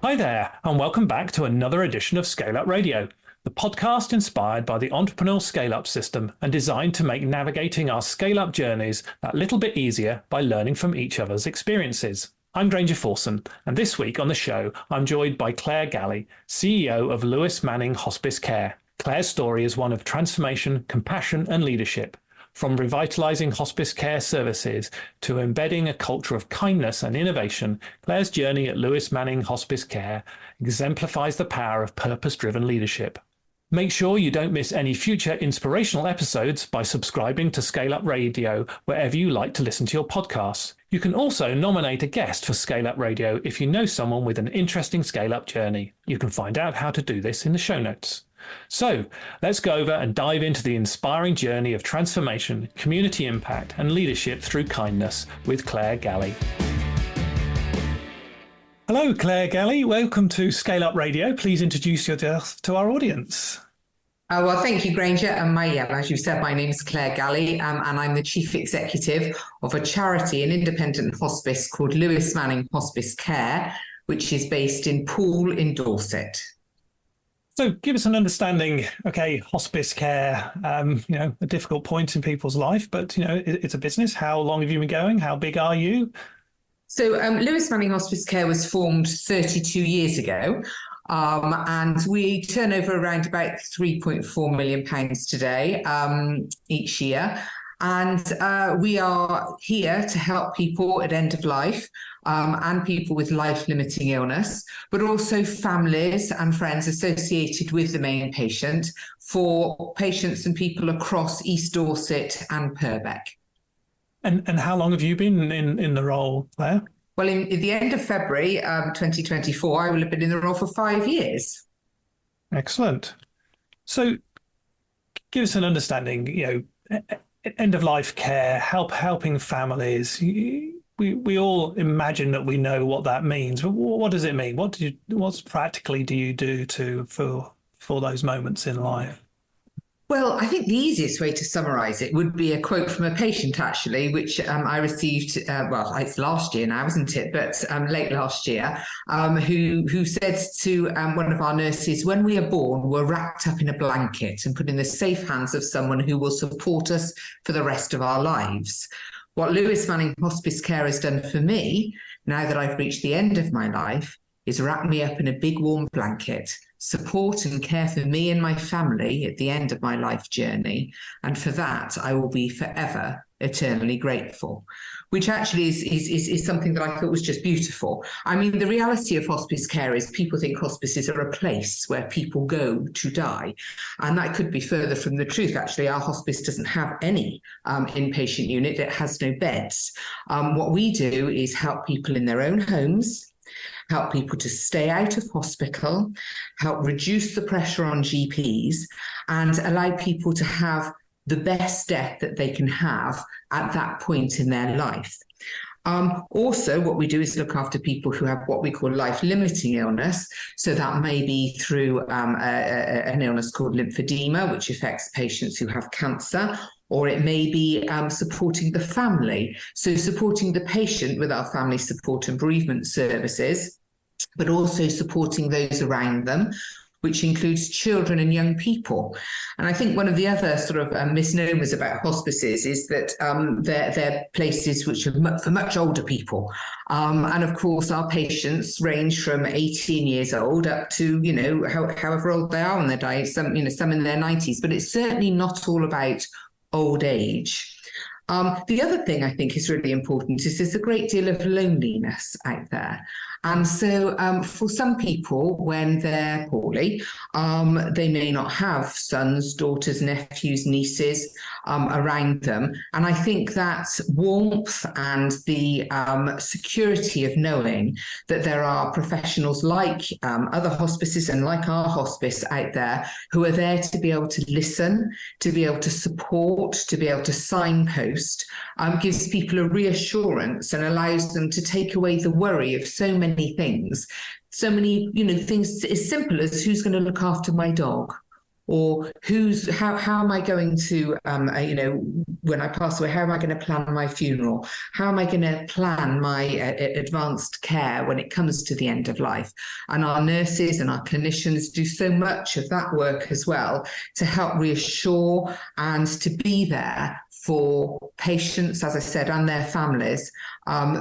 Hi there, and welcome back to another edition of ScaleUp Radio, the podcast inspired by the entrepreneurial scale-up system and designed to make navigating our scale-up journeys that little bit easier by learning from each other's experiences. I'm Granger Forson, and this week on the show, I'm joined by Clare Gallie, CEO of Lewis-Manning Hospice Care. Clare's story is one of transformation, compassion, and leadership. From revitalising hospice care services to embedding a culture of kindness and innovation, Clare's journey at Lewis-Manning Hospice Care exemplifies the power of purpose-driven leadership. Make sure you don't miss any future inspirational episodes by subscribing to ScaleUp Radio wherever you like to listen to your podcasts. You can also nominate a guest for ScaleUp Radio if you know someone with an interesting scale-up journey. You can find out how to do this in the show notes. So let's go over and dive into the inspiring journey of transformation, community impact, and leadership through kindness with Clare Gallie. Hello, Clare Gallie. Welcome to ScaleUp Radio. Please introduce yourself to our audience. Well, thank you, Granger. As you said, my name is Clare Gallie, and I'm the Chief Executive of a charity, an independent hospice called Lewis-Manning Hospice Care, which is based in Poole in Dorset. So give us an understanding, hospice care, a difficult point in people's life, but, it's a business. How long have you been going? How big are you? So Lewis-Manning Hospice Care was formed 32 years ago, and we turn over around about £3.4 million today each year. And we are here to help people at end of life and people with life-limiting illness, but also families and friends associated with the main patient for patients and people across East Dorset and Purbeck. And how long have you been in the role, Clare? Well, at the end of February 2024, I will have been in the role for 5 years. Excellent. So give us an understanding, end-of-life care, helping families. We all imagine that we know what that means, but what does it mean? What practically do you do for those moments in life? Well, I think the easiest way to summarise it would be a quote from a patient, actually, which I received, it's last year now, isn't it? But late last year, who said to one of our nurses, when we are born, we're wrapped up in a blanket and put in the safe hands of someone who will support us for the rest of our lives. What Lewis-Manning Hospice Care has done for me, now that I've reached the end of my life, is wrap me up in a big warm blanket, support and care for me and my family at the end of my life journey. And for that, I will be forever eternally grateful, which actually is something that I thought was just beautiful. I mean, the reality of hospice care is people think hospices are a place where people go to die. And that could be further from the truth. Actually, our hospice doesn't have any inpatient unit. It has no beds. What we do is help people in their own homes, help people to stay out of hospital, help reduce the pressure on GPs, and allow people to have the best death that they can have at that point in their life. Also, what we do is look after people who have what we call life-limiting illness. So that may be through an illness called lymphedema, which affects patients who have cancer, or it may be supporting the family. So supporting the patient with our family support and bereavement services, but also supporting those around them, which includes children and young people. And I think one of the other sort of misnomers about hospices is that they're places which are for much older people. And of course, our patients range from 18 years old up to, however old they are on their diet, some in their 90s, but it's certainly not all about old age. The other thing I think is really important is there's a great deal of loneliness out there. And so for some people, when they're poorly, they may not have sons, daughters, nephews, nieces around them. And I think that warmth and the security of knowing that there are professionals like other hospices and like our hospice out there who are there to be able to listen, to be able to support, to be able to signpost, gives people a reassurance and allows them to take away the worry of so many things. So many, things as simple as who's going to look after my dog, or how am I going to, when I pass away, how am I going to plan my funeral? How am I going to plan my advanced care when it comes to the end of life? And our nurses and our clinicians do so much of that work as well to help reassure and to be there for patients, as I said, and their families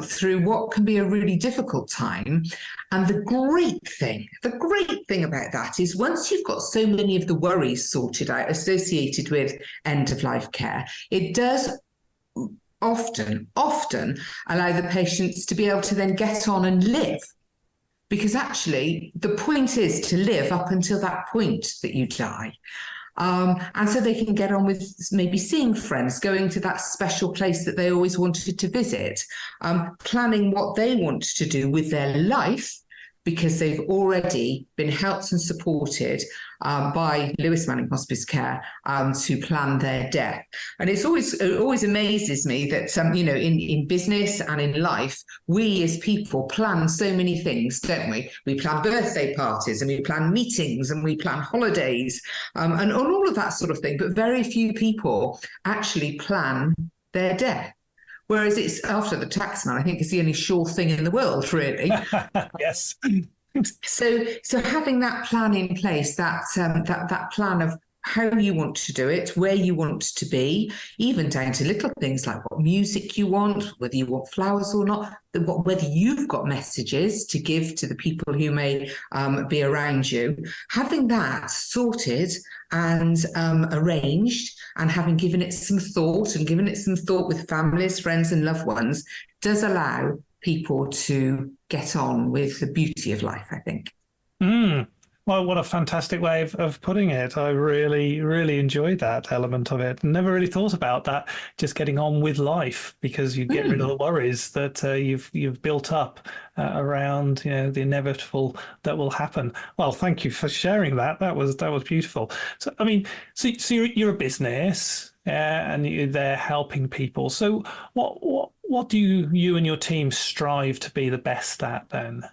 through what can be a really difficult time. And the great thing about that is once you've got so many of the worries sorted out associated with end-of-life care, it does often allow the patients to be able to then get on and live. Because actually, the point is to live up until that point that you die. And so they can get on with maybe seeing friends, going to that special place that they always wanted to visit, planning what they want to do with their life, because they've already been helped and supported by Lewis-Manning Hospice Care to plan their death. And it always amazes me that, in business and in life, we as people plan so many things, don't we? We plan birthday parties and we plan meetings and we plan holidays and all of that sort of thing. But very few people actually plan their death. Whereas it's after the taxman, I think it's the only sure thing in the world, really. Yes. So having that plan in place, that plan of how you want to do it, where you want to be, even down to little things like what music you want, whether you want flowers or not, whether you've got messages to give to the people who may be around you, having that sorted and arranged and having given it some thought with families, friends and loved ones does allow people to get on with the beauty of life, I think. Well, what a fantastic way of putting it. I really, really enjoyed that element of it. Never really thought about that, just getting on with life, because you get rid of the worries that you've built up around the inevitable that will happen. Well, thank you for sharing that. That was beautiful. So, I mean, so you're a business and you're there helping people. So what do you and your team strive to be the best at then?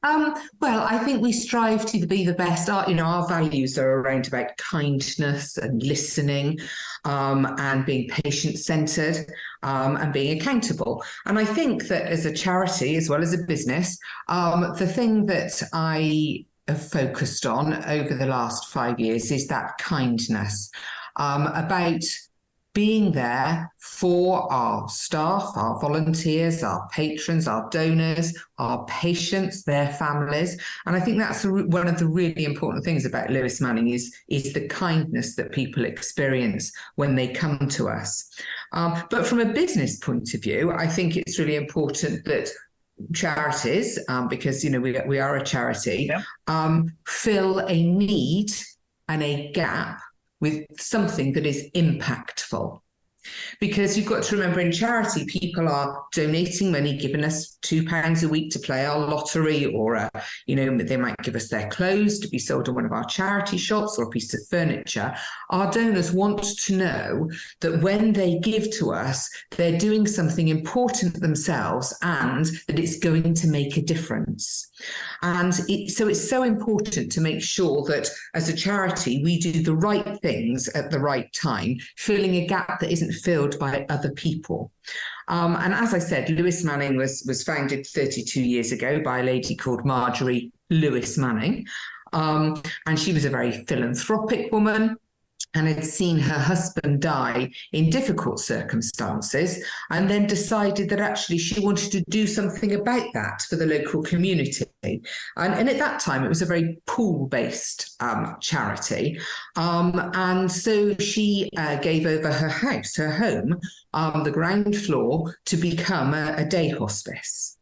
Well, I think we strive to be the best. Our values are around about kindness and listening, and being patient-centred, and being accountable. And I think that as a charity as well as a business, the thing that I have focused on over the last 5 years is that kindness, about being there for our staff, our volunteers, our patrons, our donors, our patients, their families. And I think that's one of the really important things about Lewis-Manning is the kindness that people experience when they come to us. But from a business point of view, I think it's really important that charities, because we are a charity, fill a need and a gap with something that is impactful. Because you've got to remember, in charity, people are donating money, giving us £2 a week to play our lottery, or they might give us their clothes to be sold in one of our charity shops, or a piece of furniture. Our donors want to know that when they give to us, they're doing something important themselves and that it's going to make a difference. And so it's so important to make sure that as a charity, we do the right things at the right time, filling a gap that isn't filled by other people. And as I said, Lewis-Manning was founded 32 years ago by a lady called Marjorie Lewis-Manning. And she was a very philanthropic woman and had seen her husband die in difficult circumstances, and then decided that actually she wanted to do something about that for the local community. And at that time, it was a very pool-based charity. And so she gave over her house, her home, the ground floor, to become a day hospice,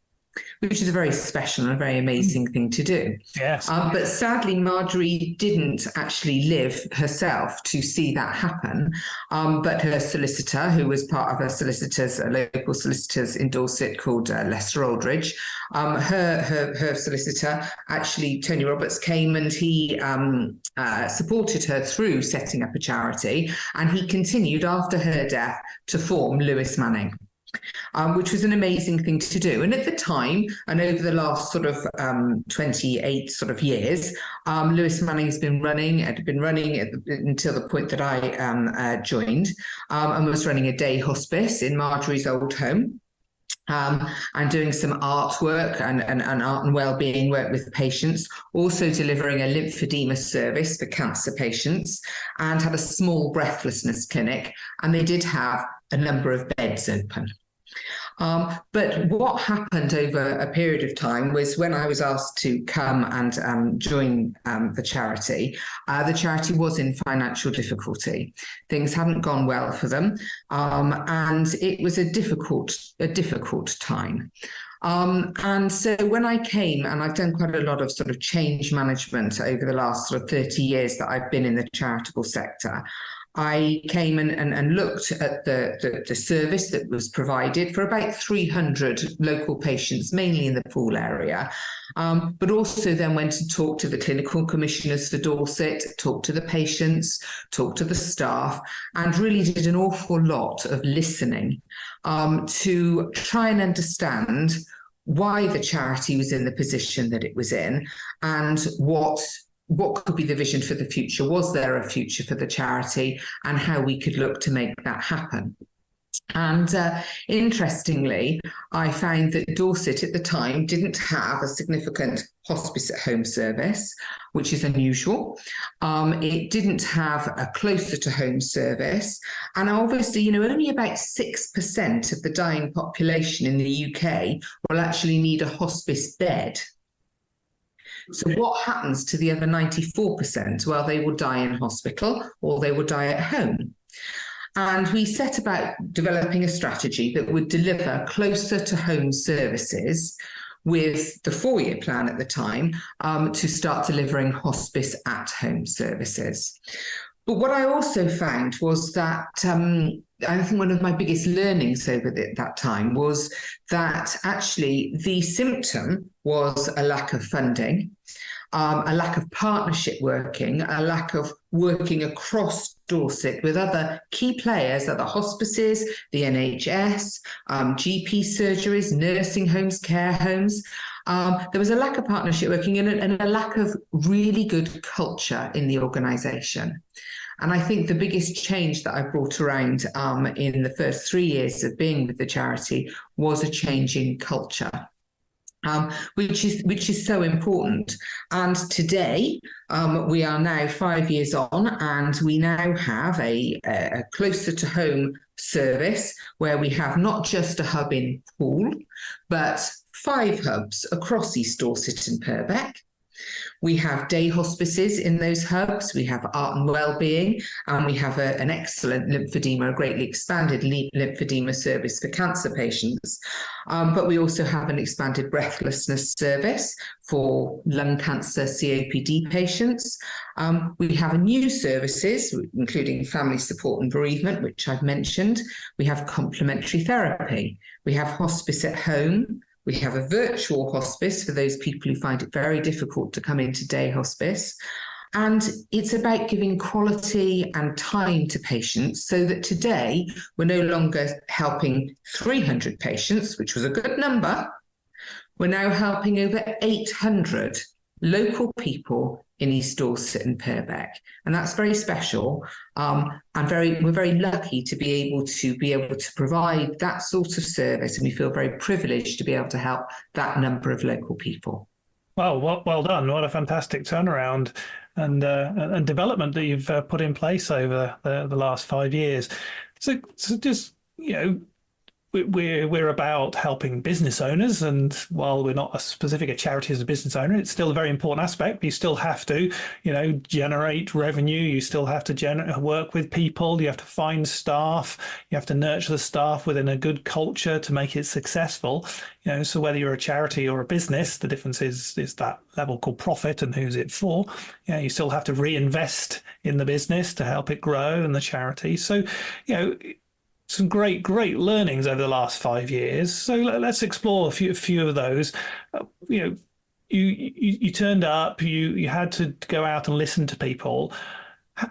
which is a very special and a very amazing thing to do. Yes. But sadly, Marjorie didn't actually live herself to see that happen. But her solicitor, who was part of local solicitors in Dorset called Lester Aldridge, her solicitor, actually, Tony Roberts, came and he supported her through setting up a charity. And he continued after her death to form Lewis-Manning. which was an amazing thing to do. And at the time, and over the last sort of 28 sort of years, Lewis-Manning had been running until the point that I joined, and was running a day hospice in Marjorie's old home. And doing some artwork and art and well-being work with patients, also delivering a lymphedema service for cancer patients, and had a small breathlessness clinic, and they did have a number of beds open. But what happened over a period of time was when I was asked to come and join the charity was in financial difficulty. Things hadn't gone well for them, and it was a difficult time. And so when I came, and I've done quite a lot of sort of change management over the last sort of 30 years that I've been in the charitable sector, I came and looked at the service that was provided for about 300 local patients, mainly in the Poole area, but also then went and talked to the clinical commissioners for Dorset, talked to the patients, talked to the staff, and really did an awful lot of listening to try and understand why the charity was in the position that it was in, and what could be the vision for the future? Was there a future for the charity, and how we could look to make that happen? And interestingly, I found that Dorset at the time didn't have a significant hospice at home service, which is unusual. It didn't have a closer to home service. And obviously, only about 6% of the dying population in the UK will actually need a hospice bed. So what happens to the other 94%? Well, they will die in hospital or they will die at home. And we set about developing a strategy that would deliver closer to home services with the 4-year plan at the time to start delivering hospice at home services. But what I also found was that I think one of my biggest learnings over that time was that actually the symptom was a lack of funding, a lack of partnership working, a lack of working across Dorset with other key players, other hospices, the NHS, GP surgeries, nursing homes, care homes. There was a lack of partnership working and a lack of really good culture in the organisation. And I think the biggest change that I brought around in the first 3 years of being with the charity was a change in culture. Which is so important. And today, we are now 5 years on, and we now have a closer to home service where we have not just a hub in Poole, but 5 hubs across East Dorset and Purbeck. We have day hospices in those hubs, we have art and well-being, and we have an excellent lymphedema, a greatly expanded lymphedema service for cancer patients. But we also have an expanded breathlessness service for lung cancer COPD patients. We have new services, including family support and bereavement, which I've mentioned. We have complementary therapy. We have hospice at home. We have a virtual hospice for those people who find it very difficult to come into day hospice. And it's about giving quality and time to patients so that today we're no longer helping 300 patients, which was a good number. We're now helping over 800 local people in East Dorset and Purbeck. And that's very special. We're very lucky to be able to provide that sort of service. And we feel very privileged to be able to help that number of local people. Well done. What a fantastic turnaround and development that you've put in place over the last 5 years. So just, we're about helping business owners, and while we're not as specific a charity as a business owner, it's still a very important aspect. You still have to, generate revenue. You still have to work with people. You have to find staff. You have to nurture the staff within a good culture to make it successful. So whether you're a charity or a business, the difference is that level called profit and who's it for. You still have to reinvest in the business to help it grow and the charity. So, some great learnings over the last 5 years. So let's explore a few of those. You turned up. You had to go out and listen to people.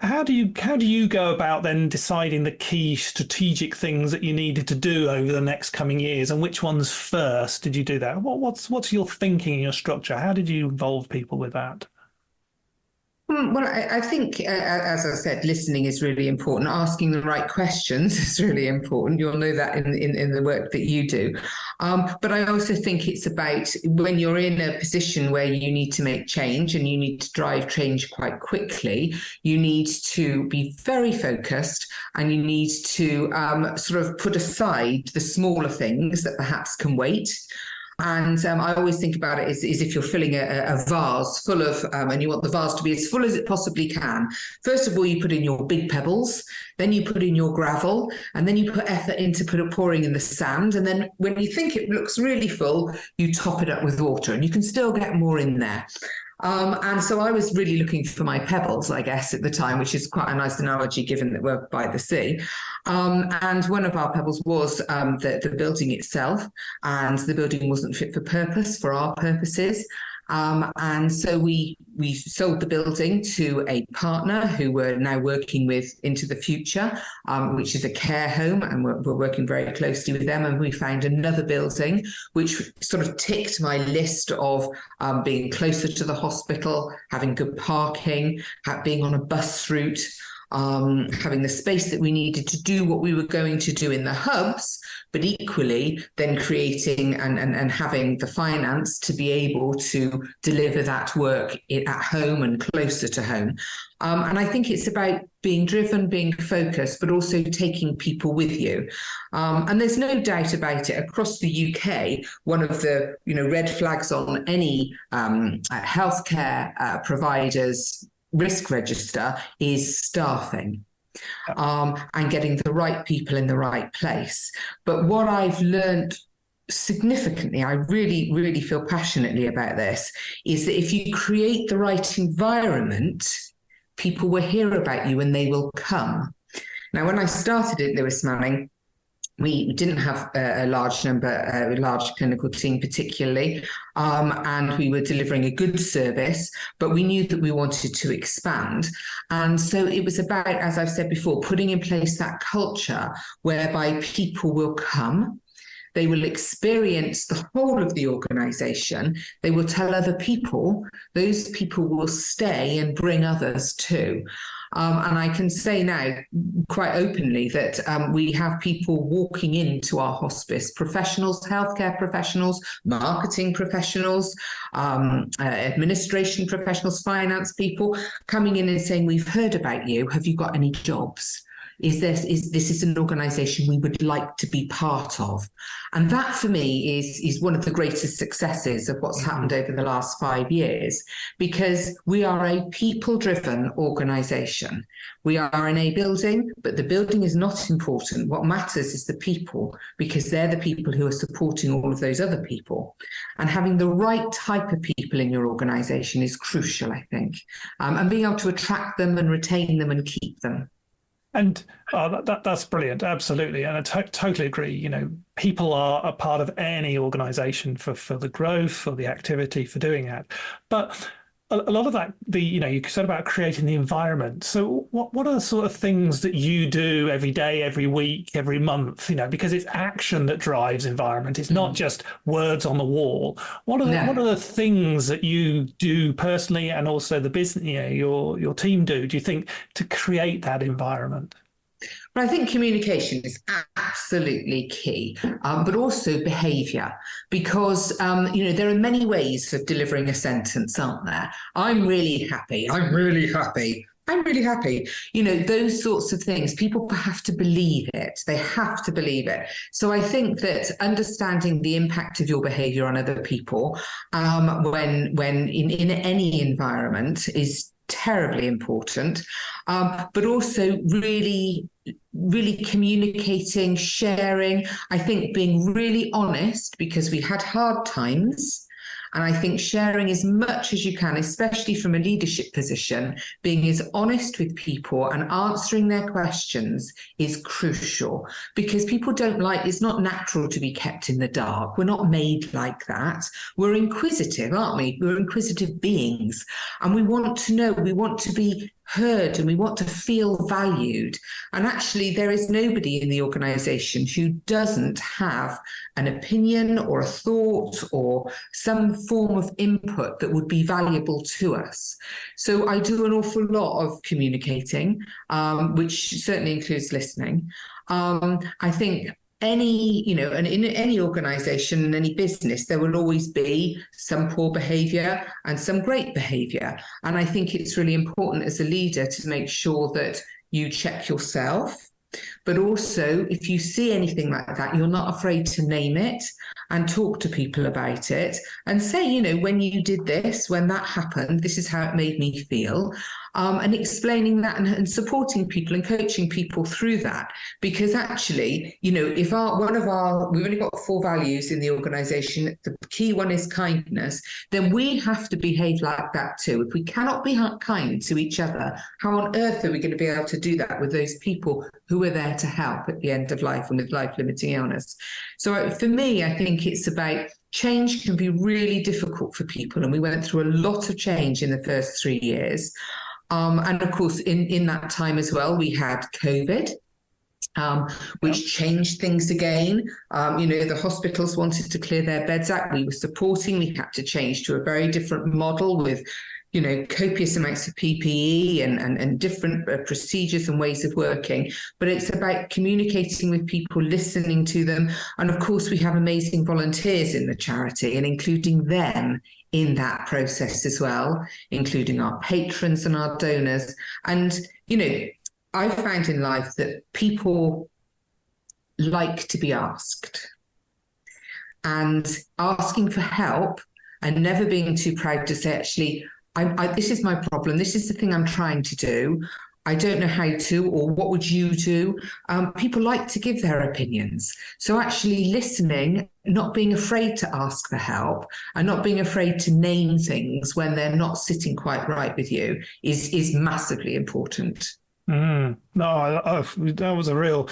How do you go about then deciding the key strategic things that you needed to do over the next coming years, and which ones first did you do that? What's your thinking and your structure? How did you involve people with that? Well, I think, as I said, listening is really important. Asking the right questions is really important. You'll know that in the work that you do. But I also think it's about when you're in a position where you need to make change and you need to drive change quite quickly, you need to be very focused and you need to sort of put aside the smaller things that perhaps can wait. And I always think about it as if you're filling a vase full of, and you want the vase to be as full as it possibly can. First of all, you put in your big pebbles, then you put in your gravel, and then you put effort into pouring in the sand. And then when you think it looks really full, you top it up with water, and you can still get more in there. And so I was really looking for my pebbles, I guess, at the time, which is quite a nice analogy given that we're by the sea. And one of our pebbles was the building itself, and the building wasn't fit for purpose for our purposes. And so we sold the building to a partner who we're now working with into the future, which is a care home, and we're working very closely with them. And we found another building which sort of ticked my list of being closer to the hospital, having good parking, being on a bus route, having the space that we needed to do what we were going to do in the hubs, but equally then creating and having the finance to be able to deliver that work at home and closer to home. And I think it's about being driven, being focused, but also taking people with you. And there's no doubt about it. Across the UK, one of the red flags on any healthcare providers risk register is staffing, and getting the right people in the right place. But what I've learned significantly, I really, really feel passionately about this, is that if you create the right environment, people will hear about you and they will come. Now, when I started at Lewis-Manning, we didn't have a large clinical team particularly, and we were delivering a good service, but we knew that we wanted to expand. And so it was about, as I've said before, putting in place that culture whereby people will come, they will experience the whole of the organisation, they will tell other people, those people will stay and bring others too. And I can say now quite openly that we have people walking into our hospice, professionals, healthcare professionals, marketing professionals, administration professionals, finance people, coming in and saying, we've heard about you. Have you got any jobs? This is an organisation we would like to be part of. And that for me is one of the greatest successes of what's happened over the last 5 years, because we are a people-driven organisation. We are in a building, but the building is not important. What matters is the people, because they're the people who are supporting all of those other people. And having the right type of people in your organisation is crucial, I think, and being able to attract them and retain them and keep them. And that's brilliant, absolutely, and I totally agree. People are a part of any organisation for the growth, for the activity, for doing that. But a lot of that, you said about creating the environment. So what are the sort of things that you do every day, every week, every month? Because it's action that drives environment. It's not just words on the wall. What are the things that you do personally, and also the business, your team do you think, to create that environment? But I think communication is absolutely key, but also behaviour, because, there are many ways of delivering a sentence, aren't there? I'm really happy. I'm really happy. I'm really happy. Those sorts of things, people have to believe it. They have to believe it. So I think that understanding the impact of your behaviour on other people when in any environment is terribly important, but also really communicating, sharing. I think being really honest, because we had hard times. And I think sharing as much as you can, especially from a leadership position, being as honest with people and answering their questions is crucial, because people it's not natural to be kept in the dark. We're not made like that. We're inquisitive, aren't we? We're inquisitive beings, and we want to know, we want to be heard and we want to feel valued. And actually, there is nobody in the organisation who doesn't have an opinion or a thought or some form of input that would be valuable to us. So I do an awful lot of communicating, which certainly includes listening. I think and in any organization, in any business, there will always be some poor behavior and some great behavior. And I think it's really important as a leader to make sure that you check yourself. But also, if you see anything like that, you're not afraid to name it and talk to people about it and say, when you did this, when that happened, this is how it made me feel. And explaining that and supporting people and coaching people through that. Because actually, if we've only got 4 values in the organisation, the key one is kindness, then we have to behave like that too. If we cannot be kind to each other, how on earth are we going to be able to do that with those people who are there to help at the end of life and with life-limiting illness? So for me, I think it's about change can be really difficult for people. And we went through a lot of change in the first 3 years. And of course, in that time as well, we had COVID, which changed things again. The hospitals wanted to clear their beds out. We were supporting. We had to change to a very different model with, copious amounts of PPE and different procedures and ways of working. But it's about communicating with people, listening to them. And of course, we have amazing volunteers in the charity and including them in that process as well, including our patrons and our donors. And, I found in life that people like to be asked, and asking for help and never being too proud to say, actually, this is my problem. This is the thing I'm trying to do. I don't know how to, or what would you do? People like to give their opinions. So actually listening, not being afraid to ask for help and not being afraid to name things when they're not sitting quite right with you is massively important. No, that was a real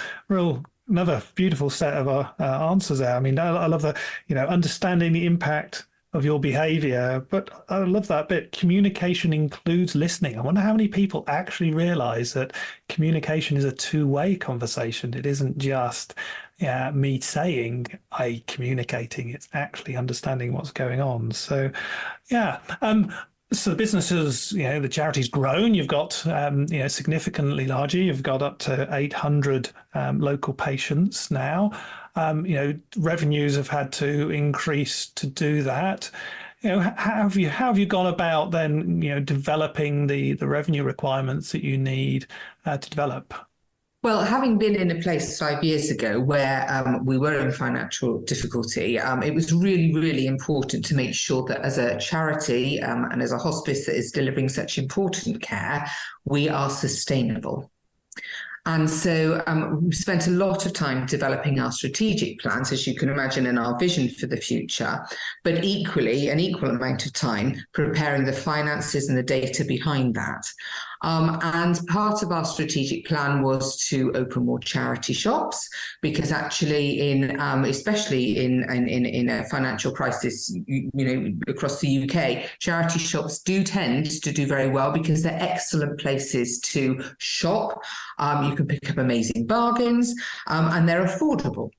another beautiful set of answers there. I mean, I love that, understanding the impact of your behavior, but I love that bit. Communication includes listening. I wonder how many people actually realize that communication is a two-way conversation. It isn't just me saying I communicating. It's actually understanding what's going on. So, so the business has, the charity's grown. You've got, significantly larger. You've got up to 800 local patients now. Revenues have had to increase to do that. How have you gone about then, developing the revenue requirements that you need to develop? Well, having been in a place 5 years ago where we were in financial difficulty, it was really, really important to make sure that as a charity and as a hospice that is delivering such important care, we are sustainable. And so we've spent a lot of time developing our strategic plans, as you can imagine, and our vision for the future, but equally, an equal amount of time preparing the finances and the data behind that. And part of our strategic plan was to open more charity shops, because actually, especially in a financial crisis, across the UK, charity shops do tend to do very well because they're excellent places to shop. You can pick up amazing bargains, and they're affordable.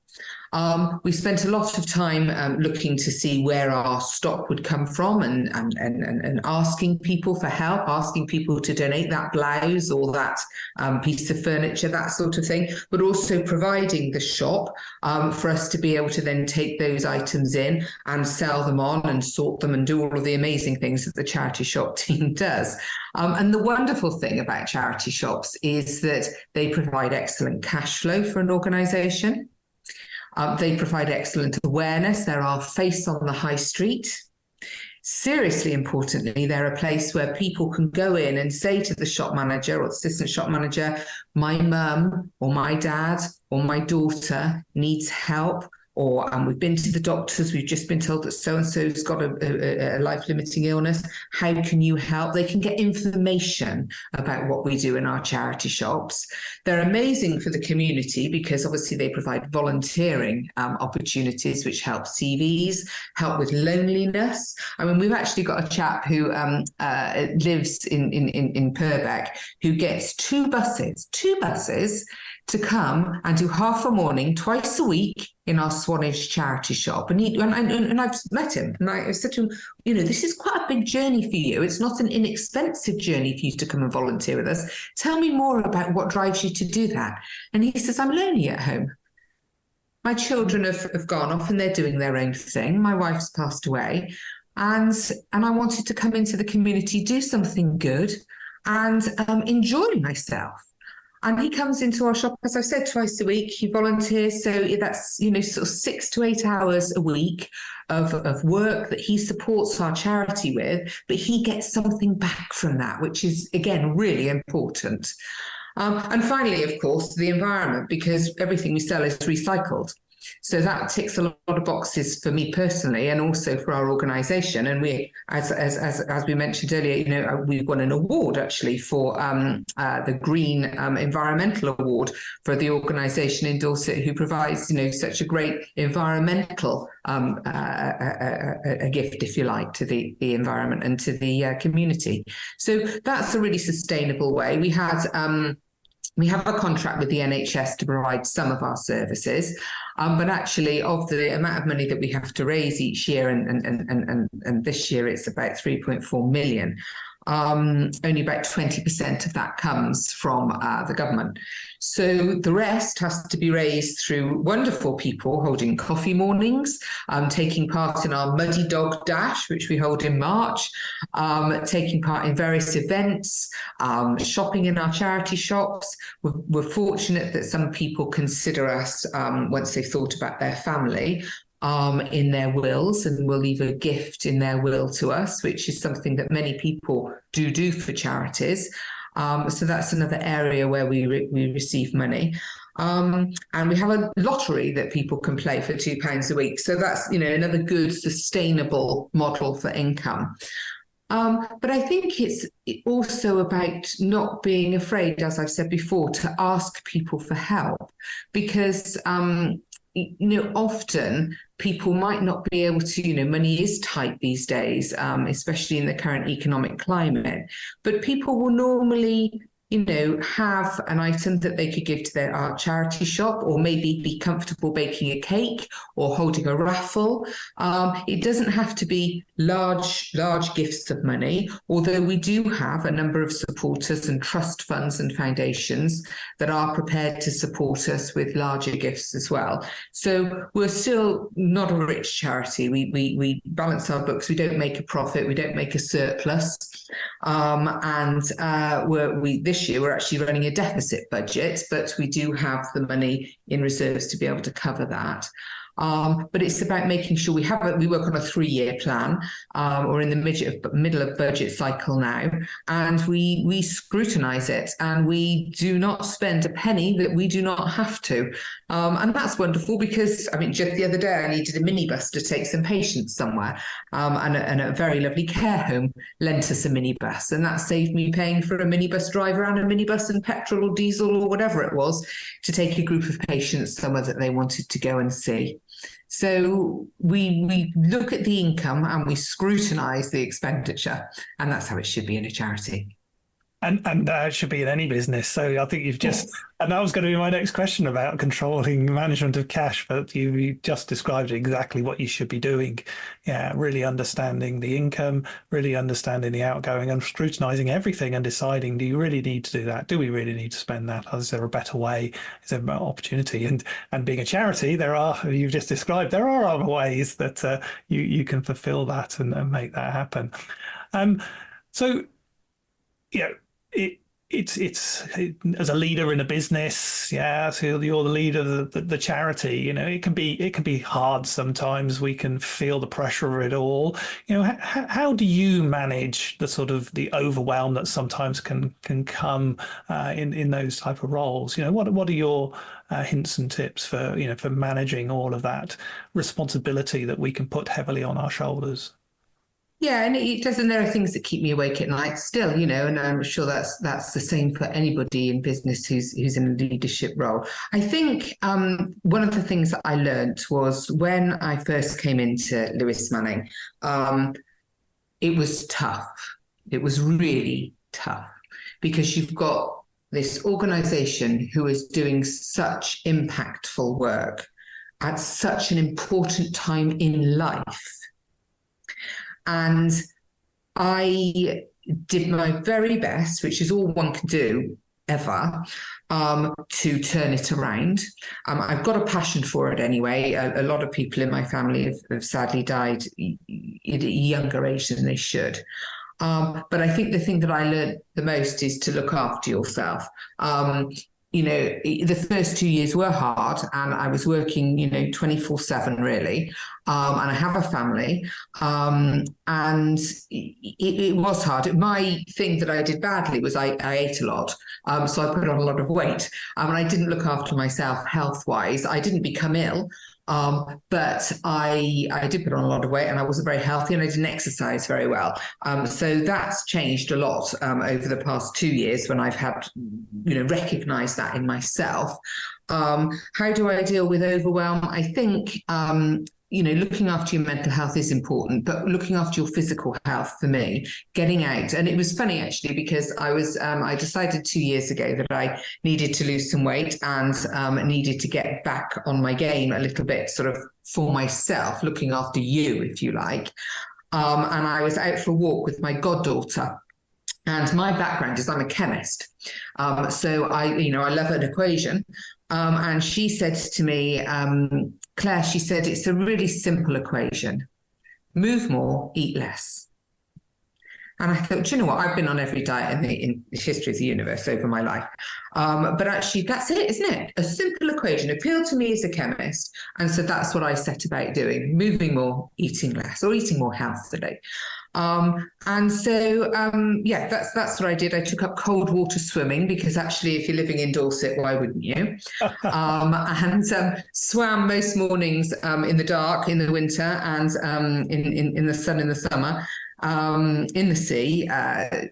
We spent a lot of time looking to see where our stock would come from and asking people for help, asking people to donate that blouse or that piece of furniture, that sort of thing, but also providing the shop for us to be able to then take those items in and sell them on and sort them and do all of the amazing things that the charity shop team does. And the wonderful thing about charity shops is that they provide excellent cash flow for an organisation. They provide excellent awareness. They're our face on the high street. Seriously importantly, they're a place where people can go in and say to the shop manager or assistant shop manager, my mum or my dad or my daughter needs help or we've been to the doctors, we've just been told that so-and-so's got a life-limiting illness. How can you help? They can get information about what we do in our charity shops. They're amazing for the community because obviously they provide volunteering opportunities, which help CVs, help with loneliness. I mean, we've actually got a chap who lives in Purbeck who gets two buses to come and do half a morning twice a week in our Swanage charity shop. And I've met him and I said to him, this is quite a big journey for you. It's not an inexpensive journey for you to come and volunteer with us. Tell me more about what drives you to do that. And he says, I'm lonely at home. My children have gone off and they're doing their own thing. My wife's passed away. And I wanted to come into the community, do something good and enjoy myself. And he comes into our shop, as I said, twice a week. He volunteers. So that's, sort of 6 to 8 hours a week of work that he supports our charity with. But he gets something back from that, which is, again, really important. And finally, of course, the environment, because everything we sell is recycled. So that ticks a lot of boxes for me personally, and also for our organisation. And we, as we mentioned earlier, we won an award actually for the Green Environmental Award for the organisation in Dorset who provides such a great environmental a gift, if you like, to the environment and to the community. So that's a really sustainable way. We have a contract with the NHS to provide some of our services, but actually of the amount of money that we have to raise each year, and this year it's about 3.4 million, only about 20% of that comes from the government. So the rest has to be raised through wonderful people holding coffee mornings, taking part in our Muddy Dog Dash, which we hold in March, taking part in various events, shopping in our charity shops. We're fortunate that some people consider us, once they've thought about their family, in their wills, and will leave a gift in their will to us, which is something that many people do for charities. So that's another area where we receive money. And we have a lottery that people can play for £2 a week. So that's, another good sustainable model for income. But I think it's also about not being afraid, as I've said before, to ask people for help, because often people might not be able to, money is tight these days, especially in the current economic climate, but people will normally have an item that they could give to their charity shop, or maybe be comfortable baking a cake or holding a raffle. It doesn't have to be large gifts of money, although we do have a number of supporters and trust funds and foundations that are prepared to support us with larger gifts as well. So we're still not a rich charity. We balance our books. We don't make a profit. We don't make a surplus. This year we're actually running a deficit budget, but we do have the money in reserves to be able to cover that. But it's about making sure we work on a 3-year plan. We're in the middle of budget cycle now, and we scrutinise it, and we do not spend a penny that we do not have to. And that's wonderful because, just the other day I needed a minibus to take some patients somewhere, and a very lovely care home lent us a minibus, and that saved me paying for a minibus driver and a minibus and petrol or diesel or whatever it was to take a group of patients somewhere that they wanted to go and see. So we look at the income and we scrutinise the expenditure, and that's how it should be in a charity. And it should be in any business. So I think you've just, yes. And that was going to be my next question about controlling management of cash, but you just described exactly what you should be doing. Yeah, really understanding the income, really understanding the outgoing, and scrutinising everything and deciding, do you really need to do that? Do we really need to spend that? Is there a better way? Is there an opportunity? And being a charity, you've just described, there are other ways that you can fulfil that and make that happen. So, as a leader in a business, yeah, so you're the leader of the charity, it can be hard sometimes. We can feel the pressure of it all. How do you manage the sort of the overwhelm that sometimes can come in those type of roles? What are your hints and tips for managing all of that responsibility that we can put heavily on our shoulders? Yeah, and it does, and there are things that keep me awake at night still, and I'm sure that's the same for anybody in business who's in a leadership role. I think one of the things that I learned was when I first came into Lewis-Manning, it was tough. It was really tough because you've got this organisation who is doing such impactful work at such an important time in life. And I did my very best, which is all one can do ever, to turn it around. I've got a passion for it anyway. A lot of people in my family have sadly died at a younger age than they should. But I think the thing that I learned the most is to look after yourself. The first 2 years were hard and I was working, 24/7 really. And I have a family. And it was hard. My thing that I did badly was I ate a lot. So I put on a lot of weight. And I didn't look after myself health-wise. I didn't become ill. But I did put on a lot of weight and I wasn't very healthy and I didn't exercise very well. So that's changed a lot over the past 2 years when I've had, recognized that in myself. How do I deal with overwhelm? I think, looking after your mental health is important, but looking after your physical health for me, getting out. And it was funny actually, because I decided 2 years ago that I needed to lose some weight and needed to get back on my game a little bit, sort of for myself, looking after you, if you like. And I was out for a walk with my goddaughter. And my background is I'm a chemist. So I love an equation. And she said to me, Claire, she said, it's a really simple equation. Move more, eat less. And I thought, do you know what? I've been on every diet in the history of the universe over my life. But actually, that's it, isn't it? A simple equation appealed to me as a chemist. And so that's what I set about doing, moving more, eating less, or eating more healthily. That's what I did. I took up cold water swimming because actually, if you're living in Dorset, why wouldn't you? And swam most mornings in the dark in the winter and in the sun in the summer. In the sea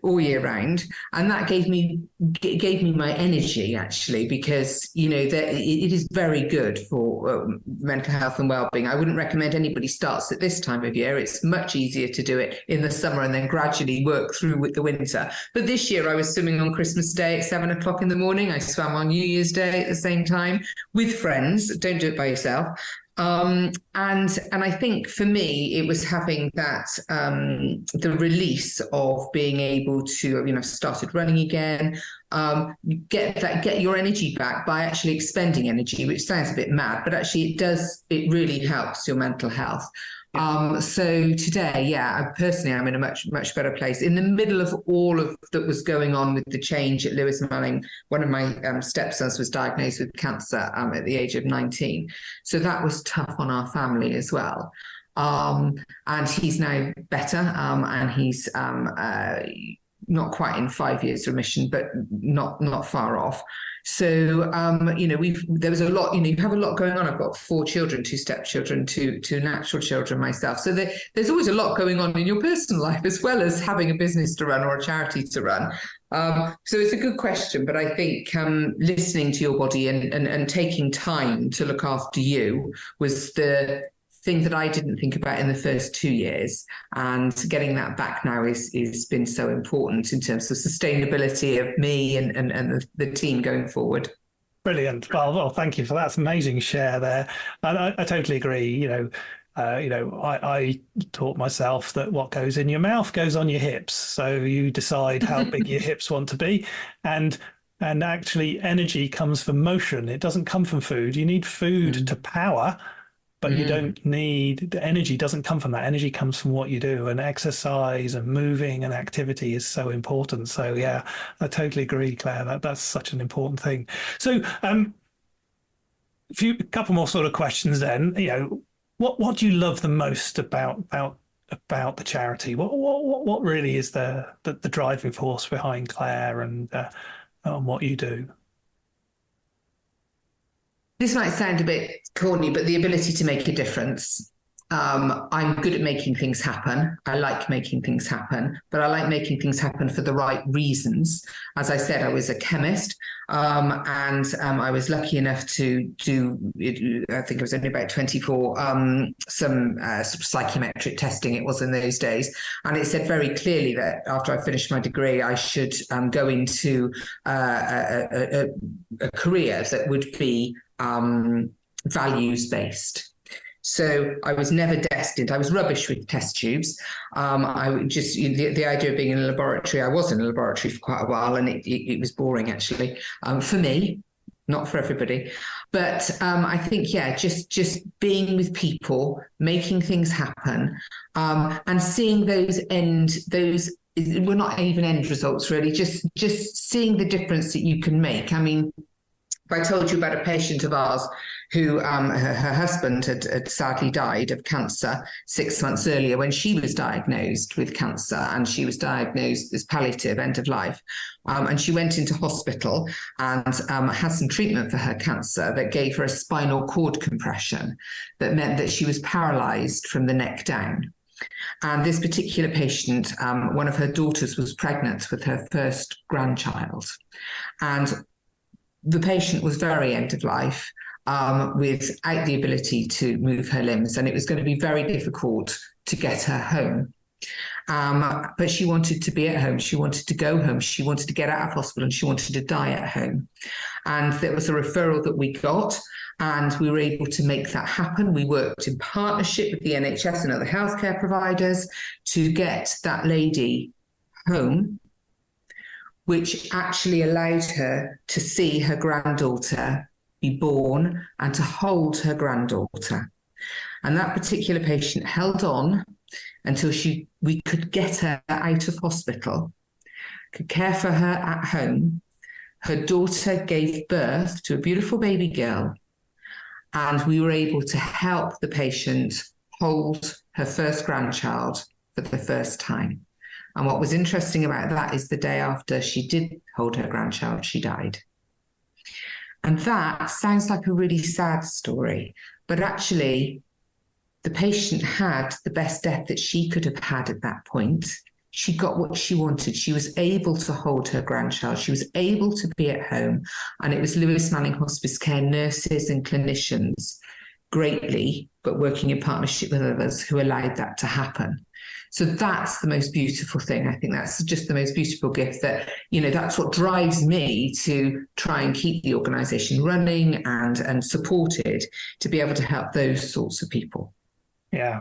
all year round, and that gave me my energy actually, because it is very good for mental health and well-being. I wouldn't recommend anybody starts at this time of year. It's much easier to do it in the summer and then gradually work through with the winter. But this year I was swimming on Christmas Day at 7 o'clock in the morning. I swam on New Year's Day at the same time with friends. Don't do it by yourself. And I think for me, it was having that, the release of being able to, started running again, get your energy back by actually expending energy, which sounds a bit mad, but actually it really helps your mental health. So today, personally, I'm in a much, much better place. In the middle of all of that was going on with the change at Lewis-Manning, one of my stepsons was diagnosed with cancer at the age of 19. So that was tough on our family as well. And he's now better, and he's not quite in 5 years remission, but not far off. So, there was a lot, you have a lot going on. I've got 4 children, 2 stepchildren, two natural children myself. So there's always a lot going on in your personal life, as well as having a business to run or a charity to run. So it's a good question, but I think listening to your body and taking time to look after you was the thing that I didn't think about in the first 2 years, and getting that back now is been so important in terms of sustainability of me and the team going forward. Brilliant. Well, thank you for that. That's amazing share there. And I totally agree. I taught myself that what goes in your mouth goes on your hips. So you decide how big your hips want to be. And actually energy comes from motion. It doesn't come from food. You need food to power but you don't need, the energy doesn't come from that. Energy comes from what you do, and exercise and moving and activity is so important. So yeah, I totally agree, Claire, that's such an important thing. So a couple more sort of questions then. What do you love the most about the charity? What really is the driving force behind Claire and what you do? This might sound a bit corny, but the ability to make a difference. I'm good at making things happen. I like making things happen, but I like making things happen for the right reasons. As I said, I was a chemist, and I was lucky enough to do, I think it was only about 24, some psychometric testing it was in those days. And it said very clearly that after I finished my degree, I should go into a career that would be values-based. So I was never destined. I was rubbish with test tubes. I would just, the idea of being in a laboratory, I was in a laboratory for quite a while, and it was boring actually, for me, not for everybody. But I think, yeah, just being with people, making things happen, and seeing those well, not even end results really, just seeing the difference that you can make. I mean, I told you about a patient of ours who her husband had sadly died of cancer 6 months earlier when she was diagnosed with cancer, and she was diagnosed as palliative, end of life. And she went into hospital and had some treatment for her cancer that gave her a spinal cord compression that meant that she was paralyzed from the neck down. And this particular patient, one of her daughters was pregnant with her first grandchild. And the patient was very end of life, without the ability to move her limbs, and it was going to be very difficult to get her home. But she wanted to be at home. She wanted to go home. She wanted to get out of hospital, and she wanted to die at home. And there was a referral that we got, and we were able to make that happen. We worked in partnership with the NHS and other healthcare providers to get that lady home, which actually allowed her to see her granddaughter be born and to hold her granddaughter. And that particular patient held on until we could get her out of hospital, could care for her at home. Her daughter gave birth to a beautiful baby girl, and we were able to help the patient hold her first grandchild for the first time. And what was interesting about that is the day after she did hold her grandchild, she died. And that sounds like a really sad story, but actually the patient had the best death that she could have had at that point. She got what she wanted. She was able to hold her grandchild. She was able to be at home. And it was Lewis-Manning Hospice Care nurses and clinicians greatly, but working in partnership with others, who allowed that to happen. So that's the most beautiful thing. I think that's just the most beautiful gift that, that's what drives me to try and keep the organisation running and supported, to be able to help those sorts of people. Yeah.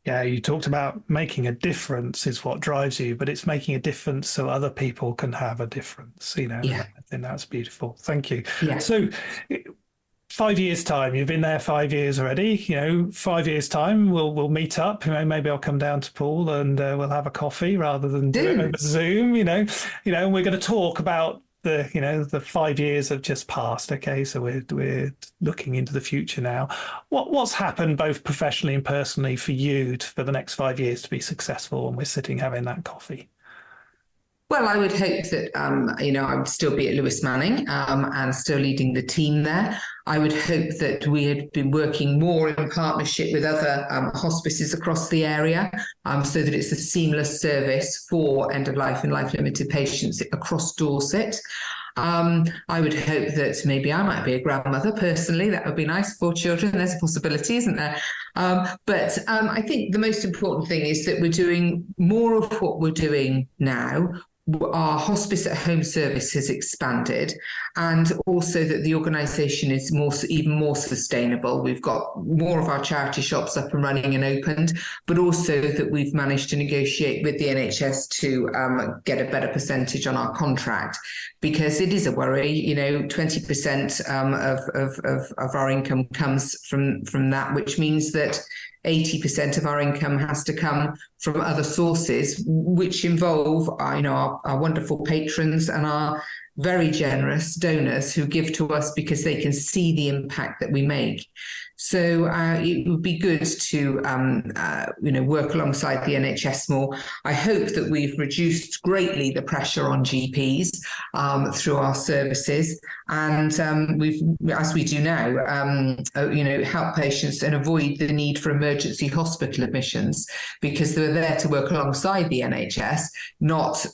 Yeah, you talked about making a difference is what drives you, but it's making a difference so other people can have a difference, Yeah. I think that's beautiful. Thank you. Yeah. So 5 years' time, you've been there 5 years already. 5 years' time, we'll meet up. Maybe I'll come down to Poole and we'll have a coffee rather than do it over Zoom. And we're going to talk about the 5 years have just passed. Okay, so we're looking into the future now. What's happened both professionally and personally for you for the next 5 years to be successful when we're sitting having that coffee? Well, I would hope that, I would still be at Lewis-Manning and still leading the team there. I would hope that we had been working more in partnership with other hospices across the area, so that it's a seamless service for end-of-life and life-limited patients across Dorset. I would hope that maybe I might be a grandmother personally. That would be nice. 4 children, there's a possibility, isn't there? But I think the most important thing is that we're doing more of what we're doing now our hospice at home service has expanded, and also that the organisation is even more sustainable. We've got more of our charity shops up and running and opened, but also that we've managed to negotiate with the NHS to get a better percentage on our contract, because it is a worry. 20% of our income comes from that, which means that 80% of our income has to come from other sources, which involve our wonderful patrons and our very generous donors who give to us because they can see the impact that we make. So it would be good to work alongside the NHS more. I hope that we've reduced greatly the pressure on GPs through our services, and we've, as we do now, help patients and avoid the need for emergency hospital admissions, because they're there to work alongside the NHS, not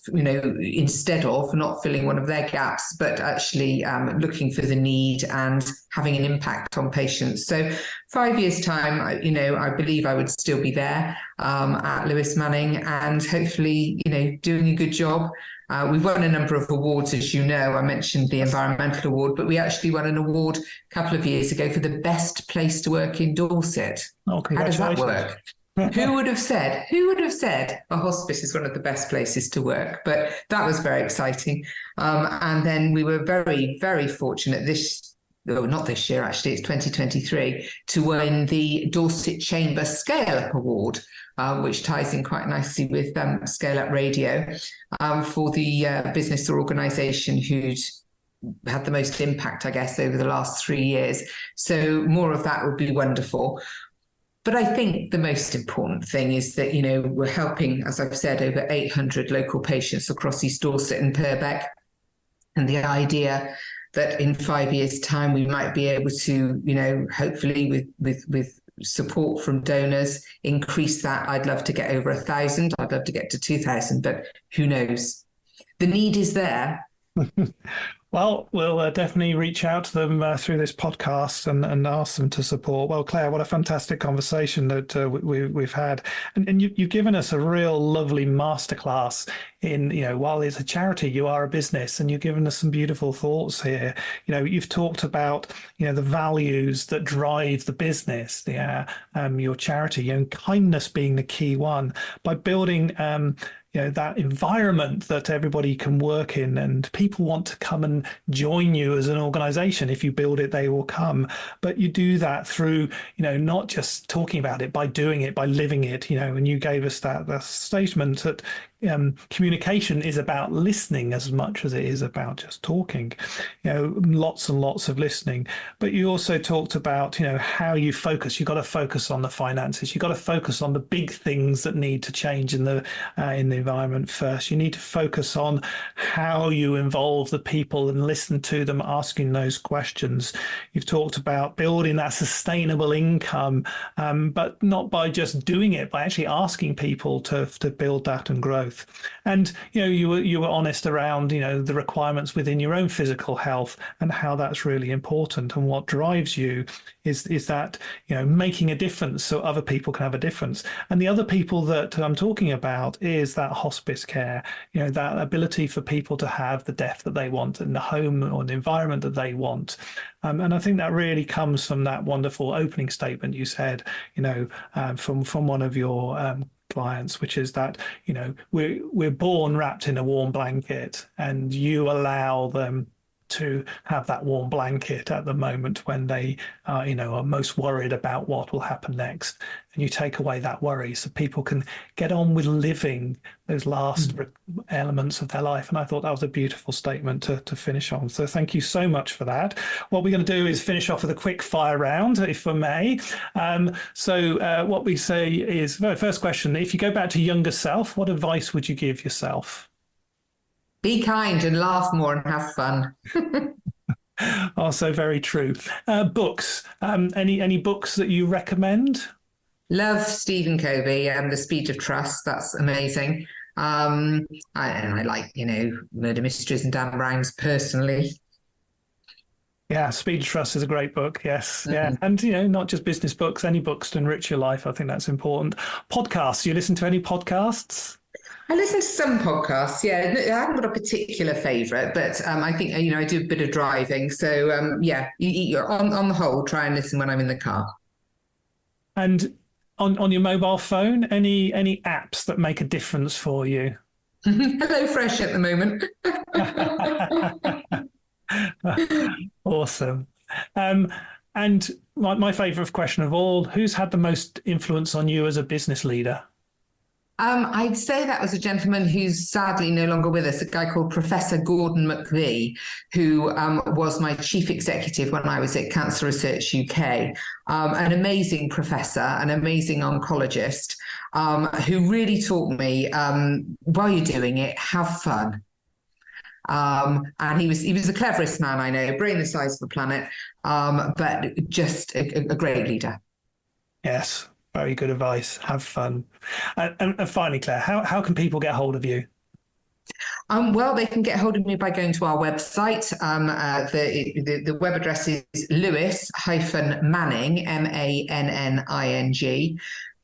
instead of, not filling one of their gaps, but actually looking for the need and having an impact on patients. So 5 years' time, I believe I would still be there at Lewis-Manning, and hopefully, doing a good job. We've won a number of awards, as you know. I mentioned the environmental award, but we actually won an award a couple of years ago for the best place to work in Dorset. Oh, congratulations. How does that work? Who would have said a hospice is one of the best places to work? But that was very exciting. And then we were very, very fortunate not this year, actually, it's 2023, to win the Dorset Chamber ScaleUp Award, which ties in quite nicely with ScaleUp Radio, for the business or organisation who'd had the most impact, I guess, over the last 3 years. So more of that would be wonderful. But I think the most important thing is that, we're helping, as I've said, over 800 local patients across East Dorset and Purbeck. And the idea that in 5 years' time we might be able to, hopefully with support from donors, increase that. I'd love to get over 1,000. I'd love to get to 2,000, but who knows? The need is there. Well, we'll definitely reach out to them through this podcast and ask them to support. Well, Claire, what a fantastic conversation that we've had. And you've given us a real lovely masterclass in, while it's a charity, you are a business, and you've given us some beautiful thoughts here. You've talked about, the values that drive the business, your charity, and kindness being the key one, by building that environment that everybody can work in, and people want to come and join you as an organization. If you build it, they will come. But you do that through, not just talking about it, by doing it, by living it, and you gave us that statement that communication is about listening as much as it is about just talking, lots and lots of listening. But you also talked about, how you focus. You've got to focus on the finances. You've got to focus on the big things that need to change in the environment first. You need to focus on how you involve the people and listen to them, asking those questions. You've talked about building that sustainable income, but not by just doing it, by actually asking people to build that and grow. And you were honest around the requirements within your own physical health and how that's really important, and what drives you is that making a difference so other people can have a difference. And the other people that I'm talking about is that hospice care, that ability for people to have the death that they want in the home or the environment that they want. And I think that really comes from that wonderful opening statement you said, from one of your clients, which is that we're born wrapped in a warm blanket, and you allow them to have that warm blanket at the moment when they are most worried about what will happen next, and you take away that worry so people can get on with living those last elements of their life. And I thought that was a beautiful statement to finish on. So thank you so much for that. What we're going to do is finish off with a quick fire round, if I may. So what we say is, first question, if you go back to younger self, what advice would you give yourself? Be kind and laugh more and have fun. Also very true. Books. Any books that you recommend? Love Stephen Covey and The Speed of Trust. That's amazing. I like, Murder Mysteries and Dan Brown's personally. Yeah, Speed of Trust is a great book. Yes. Yeah. And, not just business books, any books to enrich your life. I think that's important. Podcasts. You listen to any podcasts? I listen to some podcasts. Yeah, I haven't got a particular favourite, but I think I do a bit of driving. So yeah, you're on the whole, try and listen when I'm in the car. And on your mobile phone, any apps that make a difference for you? Hello Fresh at the moment. Awesome. And my favourite question of all, who's had the most influence on you as a business leader? I'd say that was a gentleman who's sadly no longer with us, a guy called Professor Gordon McVie, who was my chief executive when I was at Cancer Research UK. An amazing professor, an amazing oncologist, who really taught me, while you're doing it, have fun. And he was the cleverest man I know, brain the size of a planet, but just a great leader. Yes, very good advice. Have fun. And finally, Claire, how can people get hold of you? Well, they can get hold of me by going to our website. The web address is Lewis-Manning, MANNING,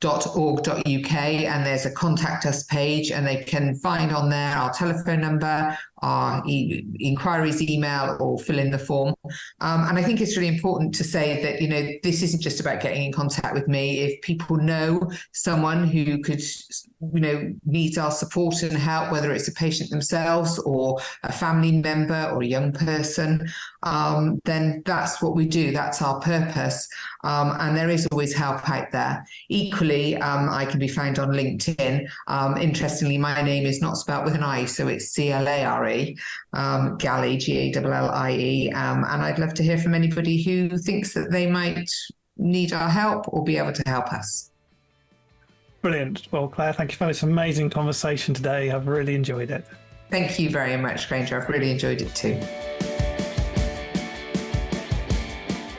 .org.uk, and there's a contact us page, and they can find on there our telephone number, our inquiries email, or fill in the form. And I think it's really important to say that, this isn't just about getting in contact with me. If people know someone who could, needs our support and help, whether it's a patient themselves or a family member or a young person, then that's what we do. That's our purpose. And there is always help out there. Equally, I can be found on LinkedIn. Interestingly, my name is not spelt with an I, so it's CLARE, Gallie, GALLIE. And I'd love to hear from anybody who thinks that they might need our help or be able to help us. Brilliant. Well, Claire, thank you for this amazing conversation today. I've really enjoyed it. Thank you very much, Granger. I've really enjoyed it too.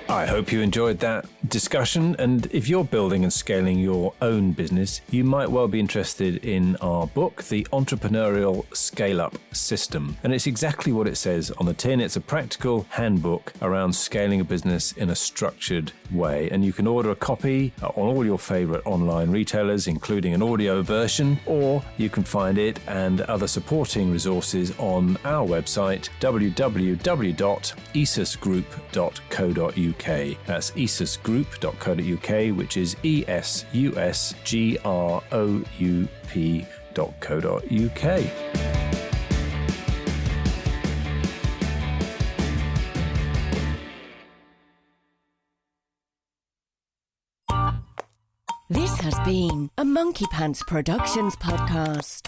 I hope you enjoyed that discussion, and if you're building and scaling your own business, you might well be interested in our book, The Entrepreneurial ScaleUp System. And it's exactly what it says on the tin. It's a practical handbook around scaling a business in a structured way. And you can order a copy on all your favorite online retailers, including an audio version, or you can find it and other supporting resources on our website, www.esusgroup.co.uk. That's esusgroup.co.uk, which is esusgroup.co.uk. This has been a Monkey Pants Productions podcast.